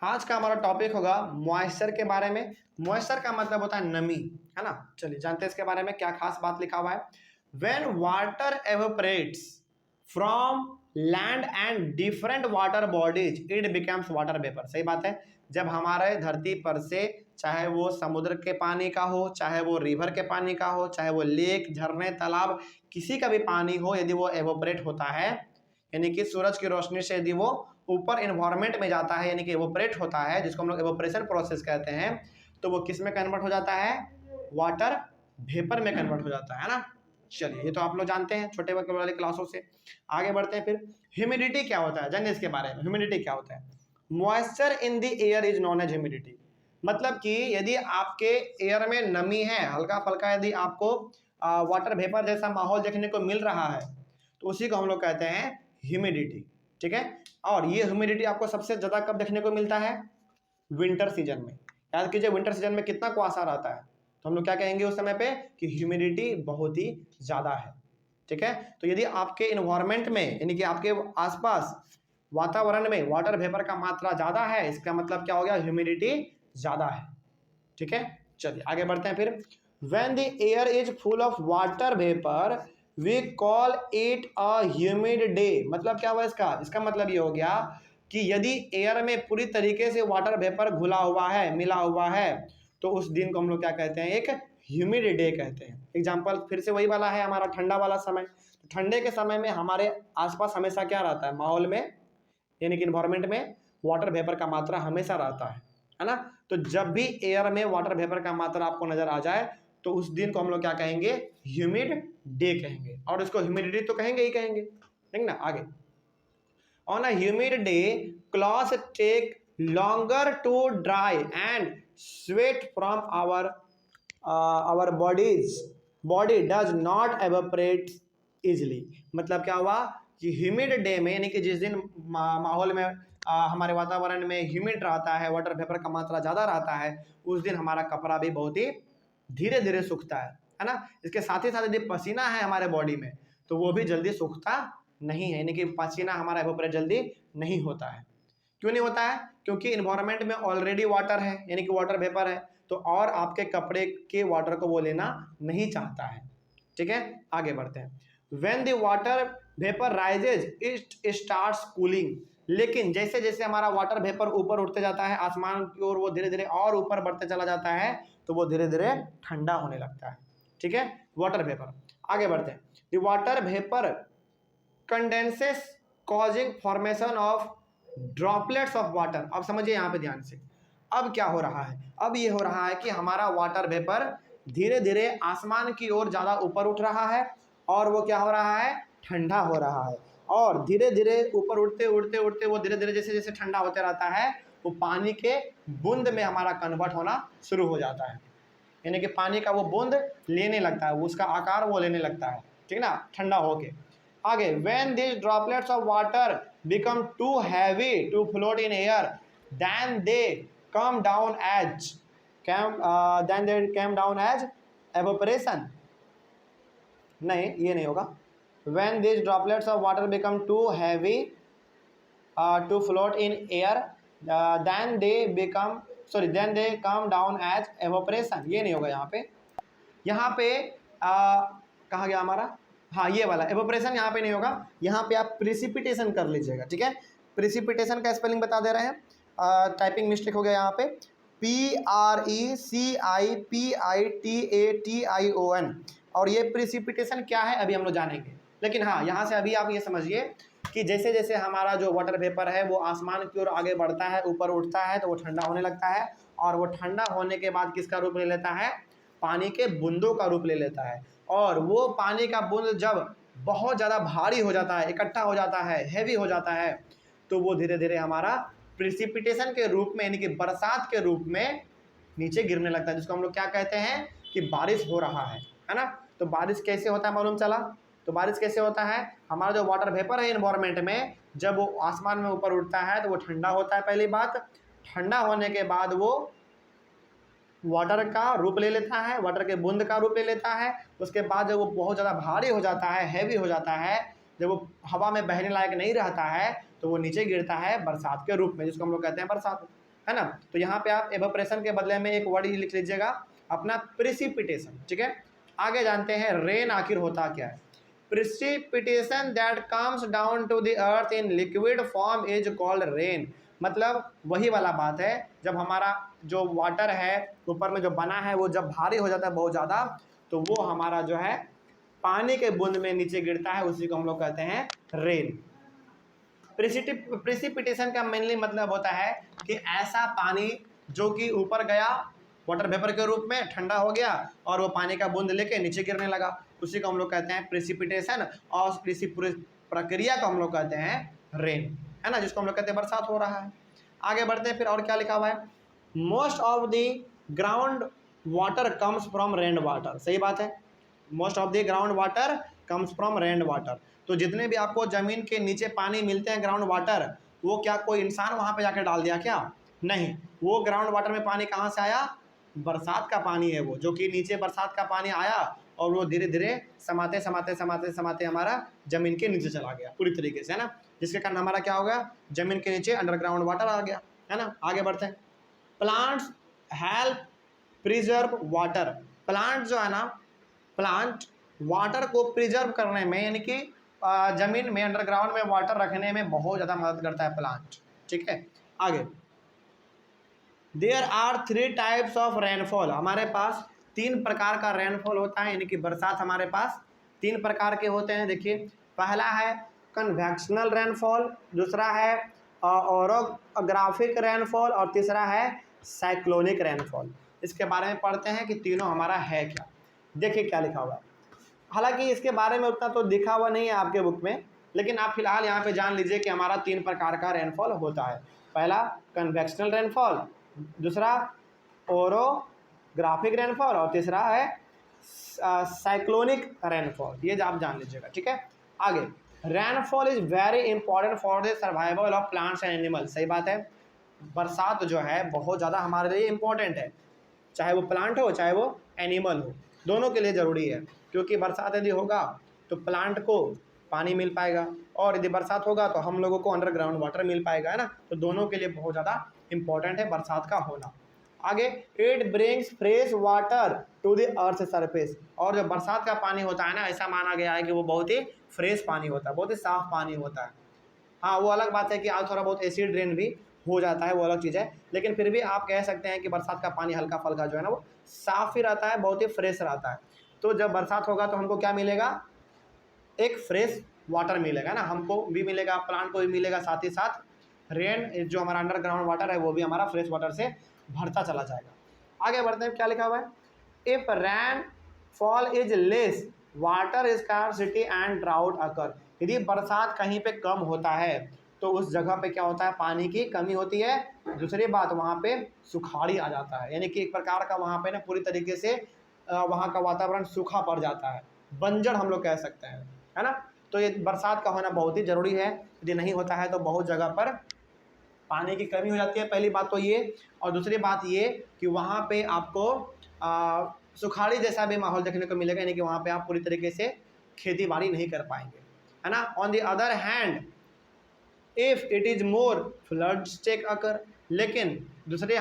आज का हमारा टॉपिक होगा मॉइस्चर के बारे में। मॉइस्चर का मतलब होता है नमी, है ना। चलिए जानते हैं इसके बारे में क्या खास बात लिखा हुआ है। When water evaporates from land and different water bodies it becomes water vapour. सही बात है। जब हमारे धरती पर से, चाहे वो समुद्र के पानी का हो, चाहे वो रिवर के पानी का हो, चाहे वो लेक, झरने, तालाब, किसी का भी पानी हो, यदि वो एवोपरेट होता है, यानी कि सूरज की रोशनी से यदि वो ऊपर इन्वायरमेंट में जाता है, यानी कि एवोपरेट होता है, जिसको हम लोग एवोपरेशन प्रोसेस कहते हैं, तो वो किस में कन्वर्ट हो जाता है? वाटर वेपर में कन्वर्ट हो जाता है ना। चलिए ये तो आप लोग जानते हैं छोटे वाले क्लासों से। आगे बढ़ते हैं। फिर ह्यूमिडिटी क्या होता है, जानिए इसके बारे में। ह्यूमिडिटी क्या होता है? Moisture in the air is known as humidity. मतलब कि यदि आपके एयर में नमी है, हल्का फल्का, यदि आपको वाटर वेपर जैसा माहौल देखने को मिल रहा है, तो उसी को हम लोग कहते हैं ह्यूमिडिटी। ठीक है। और ये ह्यूमिडिटी आपको सबसे ज्यादा कब देखने को मिलता है? विंटर सीजन में। याद कीजिए, विंटर सीजन में कितना कुआसा रहता है, तो हम लोग क्या कहेंगे उस समय पे कि ह्यूमिडिटी बहुत ही ज्यादा है। ठीक है। तो यदि आपके इन्वायरमेंट में, यानी कि आपके आसपास वातावरण में वाटर वेपर का मात्रा ज्यादा है, इसका मतलब क्या हो गया? ह्यूमिडिटी ज्यादा है। ठीक है। चलिए आगे बढ़ते हैं। फिर when the air is full of water vapour we call it a humid day. मतलब क्या हुआ इसका मतलब ये हो गया कि यदि एयर में पूरी तरीके से वाटर वेपर घुला हुआ है, मिला हुआ है, तो उस दिन को हम लोग क्या कहते हैं? एक ह्यूमिड डे कहते हैं। एग्जाम्पल फिर से वही वाला है, हमारा ठंडा वाला समय। तो ठंडे के समय में हमारे आसपास हमेशा क्या रहता है? माहौल में, यानी कि इन्वायरमेंट में वाटर वेपर का मात्रा हमेशा रहता है ना। तो जब भी एयर में वाटर वेपर का मात्रा आपको नजर आ जाए, तो उस दिन को हम लोग क्या कहेंगे? ह्यूमिड डे कहेंगे। और इसको ह्यूमिडिटी तो कहेंगे ही कहेंगे, ठीक ना। आगे, on a humid day clothes take longer to dry and sweat from our body does not evaporate easily. मतलब क्या हुआ कि ह्यूमिड डे में, यानी कि जिस दिन माहौल में हमारे वातावरण में ह्यूमिड रहता है, वाटर वेपर का मात्रा ज़्यादा रहता है, उस दिन हमारा कपड़ा भी बहुत ही धीरे धीरे सूखता है ना। इसके साथ ही साथ यदि पसीना है हमारे बॉडी में, तो वो भी जल्दी सूखता नहीं है, यानी कि पसीना हमारा एवोपरेट जल्दी नहीं होता है। क्यों नहीं होता है? क्योंकि इन्वायरमेंट में ऑलरेडी वाटर है, यानी कि वाटर वेपर है, तो और आपके कपड़े के वाटर को वो लेना नहीं चाहता है। ठीक है। आगे बढ़ते हैं। When the water vapour rises it starts cooling. लेकिन जैसे जैसे हमारा वाटर वेपर ऊपर उठते जाता है आसमान की ओर, वो धीरे धीरे और ऊपर बढ़ते चला जाता है, तो वो धीरे धीरे ठंडा होने लगता है। ठीक है। Water vapour. आगे बढ़ते हैं। The water vapour condenses causing formation of droplets of water. अब समझिए यहाँ पे ध्यान से, अब क्या हो रहा है? अब ये हो रहा है कि हमारा वाटर वेपर धीरे धीरे आसमान की ओर ज़्यादा ऊपर उठ रहा है, और वो क्या हो रहा है? ठंडा हो रहा है। और धीरे धीरे ऊपर उठते उठते उठते वो धीरे धीरे जैसे जैसे ठंडा होते रहता है, वो पानी के बूंद में हमारा कन्वर्ट होना शुरू हो जाता है, यानी कि पानी का वो बूंद लेने लगता है, उसका आकार वो लेने लगता है। ठीक ना, ठंडा होके। आगे, when this droplets of water become too heavy to float in air then they come down as evaporation. नहीं, ये नहीं होगा। When this droplets of water become too heavy to float in air then they come down as evaporation. ये नहीं होगा यहाँ पे। यहाँ पे कहाँ गया हमारा? हाँ, ये वाला एवोपरेशन यहाँ पे नहीं होगा। यहाँ पे आप प्रिसिपिटेशन कर लीजिएगा। ठीक है। प्रिसिपिटेशन का स्पेलिंग बता दे रहे हैं, टाइपिंग मिस्टेक हो गया यहाँ पे। PRECIPITATION। और ये प्रिसिपिटेशन क्या है अभी हम लोग जानेंगे। लेकिन हाँ, यहाँ से अभी आप ये समझिए कि जैसे जैसे हमारा जो वाटर वेपर है वो आसमान की ओर आगे बढ़ता है, ऊपर उठता है, तो वो ठंडा होने लगता है। और वो ठंडा होने के बाद किसका रूप ले लेता है? पानी के बूंदों का रूप ले लेता है। और वो पानी का बूंद जब बहुत ज़्यादा भारी हो जाता है, इकट्ठा हो जाता है, हैवी हो जाता है, तो वो धीरे धीरे हमारा प्रिसिपिटेशन के रूप में, यानी कि बरसात के रूप में नीचे गिरने लगता है, जिसको हम लोग क्या कहते हैं कि बारिश हो रहा है ना। तो बारिश कैसे होता है मालूम चला? तो बारिश कैसे होता है? हमारा जो वाटर वेपर है इन्वायरमेंट में, जब वो आसमान में ऊपर उठता है तो वो ठंडा होता है। पहली बात, ठंडा होने के बाद वो वाटर का रूप ले लेता है, वाटर के बूंद का रूप ले लेता है। उसके बाद जब वो बहुत ज़्यादा भारी हो जाता है, हैवी हो जाता है, जब वो हवा में बहने लायक नहीं रहता है, तो वो नीचे गिरता है बरसात के रूप में, जिसको हम लोग कहते हैं बरसात। है ना। तो यहाँ पे आप एवोपरेशन के बदले में एक वर्ड लिख लीजिएगा अपना प्रिसिपिटेशन, ठीक है। आगे जानते हैं रेन आखिर होता क्या है। Precipitation that comes down to the earth in liquid form is called rain. मतलब वही वाला बात है, जब हमारा जो वाटर है ऊपर में जो बना है वो जब भारी हो जाता है बहुत ज़्यादा, तो वो हमारा जो है पानी के बूंद में नीचे गिरता है, उसी को हम लोग कहते हैं रेन। प्रिसिपिटेशन का मेनली मतलब होता है कि ऐसा पानी जो कि ऊपर गया वाटर वेपर के रूप में, ठंडा हो गया और वो पानी का बूंद लेके नीचे गिरने लगा, उसी को हम लोग कहते हैं प्रिसिपिटेशन। और इसी पूरी प्रक्रिया को हम लोग कहते हैं रेन, है ना, जिसको हम लोग कहते हैं बरसात हो रहा है। आगे बढ़ते हैं, फिर और क्या लिखा हुआ है। Most of the ground water comes from rain water. सही बात है, most of the ground water comes from rain water. तो जितने भी आपको ज़मीन के नीचे पानी मिलते हैं ग्राउंड वाटर, वो क्या कोई इंसान वहाँ पे जाकर डाल दिया क्या? नहीं, वो ग्राउंड वाटर में पानी कहाँ से आया? बरसात का पानी है वो, जो कि नीचे बरसात का पानी आया और वो धीरे धीरे समाते समाते समाते समाते हमारा ज़मीन के नीचे चला गया पूरी तरीके से, है ना, जिसके कारण हमारा क्या हो गया, ज़मीन के नीचे अंडरग्राउंड वाटर आ गया, है ना। आगे बढ़ते हैं। Plants help preserve water. Plant जो है ना, प्लांट वाटर को प्रिजर्व करने में, यानी कि ज़मीन में अंडरग्राउंड में वाटर रखने में बहुत ज़्यादा मदद करता है प्लांट, ठीक है। आगे, there are 3 types of rainfall. हमारे पास 3 प्रकार का रेनफॉल होता है, यानी कि बरसात हमारे पास 3 प्रकार के होते हैं। देखिए, पहला है कन्वेक्शनल रेनफॉल, दूसरा है ओरोग्राफिक रेनफॉल और तीसरा है साइक्लोनिक रेनफॉल। इसके बारे में पढ़ते हैं कि तीनों हमारा है क्या। देखिए क्या लिखा हुआ है। हालांकि इसके बारे में उतना तो लिखा हुआ नहीं है आपके बुक में, लेकिन आप फिलहाल यहाँ पे जान लीजिए कि हमारा 3 प्रकार का रेनफॉल होता है। पहला कन्वेक्शनल रेनफॉल, दूसरा ओरोग्राफिक रेनफॉल और तीसरा है साइक्लोनिक रेनफॉल। ये आप जान लीजिएगा, ठीक है। आगे, rainfall is very important for the survival of plants and animals. सही बात है, बरसात जो है बहुत ज़्यादा हमारे लिए इम्पोर्टेंट है, चाहे वो प्लांट हो चाहे वो एनिमल हो, दोनों के लिए ज़रूरी है। क्योंकि बरसात यदि होगा तो प्लांट को पानी मिल पाएगा, और यदि बरसात होगा तो हम लोगों को अंडरग्राउंड वाटर मिल पाएगा, है ना। तो दोनों के लिए बहुत ज़्यादा इम्पोर्टेंट है बरसात का होना। आगे, it brings fresh water to the earth surface. और जो बरसात का पानी होता है ना, ऐसा माना गया है कि वो बहुत ही फ्रेश पानी होता है, बहुत ही साफ़ पानी होता है। हाँ, वो अलग बात है कि आज थोड़ा बहुत एसिड रेन भी हो जाता है, वो अलग चीज़ है, लेकिन फिर भी आप कह सकते हैं कि बरसात का पानी हल्का फल्का जो है ना वो साफ़ ही रहता है, बहुत ही फ्रेश रहता है। तो जब बरसात होगा तो हमको क्या मिलेगा? एक फ्रेश वाटर मिलेगा ना, हमको भी मिलेगा, प्लांट को भी मिलेगा, साथ ही साथ रेन जो हमारा अंडरग्राउंड वाटर है वो भी हमारा फ्रेश वाटर से भरता चला जाएगा। आगे बढ़ते हैं, क्या लिखा हुआ है। If rainfall is less water scarcity and drought occur. यदि बरसात कहीं पे कम होता है तो उस जगह पे क्या होता है, पानी की कमी होती है। दूसरी बात, वहाँ पे सुखाड़ी आ जाता है, यानी कि एक प्रकार का वहाँ पे ना पूरी तरीके से वहाँ का वातावरण सूखा पड़ जाता है, बंजर हम लोग कह सकते हैं, है ना। तो ये बरसात का होना बहुत ही ज़रूरी है, यदि नहीं होता है तो बहुत जगह पर पानी की कमी हो जाती है, पहली बात तो ये। और दूसरी बात ये कि वहाँ पे आपको सुखाड़ी जैसा भी माहौल देखने को मिलेगा, यानी कि वहाँ पे आप पूरी तरीके से खेती बाड़ी नहीं कर पाएंगे, है ना। On the other hand, if it is more floods take occur. लेकिन दूसरे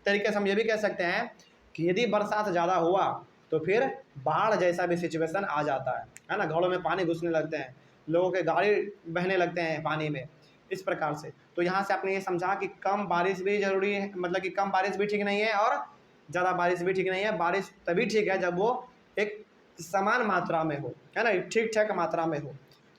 तरीके से हम ये भी कह सकते हैं कि यदि बरसात ज़्यादा हुआ तो फिर बाढ़ जैसा भी सिचुएशन आ जाता है ना। घरों में पानी घुसने लगते हैं, लोगों के गाड़ी बहने लगते हैं पानी में, इस प्रकार से। तो यहाँ से आपने ये समझा कि कम बारिश भी ज़रूरी है, मतलब कि कम बारिश भी ठीक नहीं है और ज़्यादा बारिश भी ठीक नहीं है। बारिश तभी ठीक है जब वो एक समान मात्रा में हो, है ना, ठीक ठाक मात्रा में हो।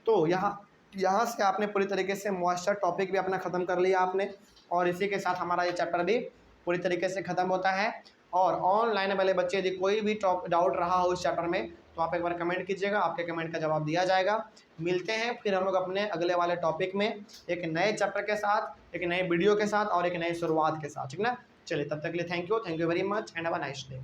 तो यहाँ से आपने पूरी तरीके से मॉइस्चर टॉपिक भी अपना ख़त्म कर लिया आपने, और इसी के साथ हमारा ये चैप्टर भी पूरी तरीके से ख़त्म होता है। और ऑनलाइन वाले बच्चे यदि कोई भी डाउट रहा हो इस चैप्टर में तो आप एक बार कमेंट कीजिएगा, आपके कमेंट का जवाब दिया जाएगा। मिलते हैं फिर हम लोग अपने अगले वाले टॉपिक में एक नए चैप्टर के साथ, एक नए वीडियो के साथ और एक नई शुरुआत के साथ, ठीक ना। चलिए, तब तक के लिए thank you very much and have a nice day.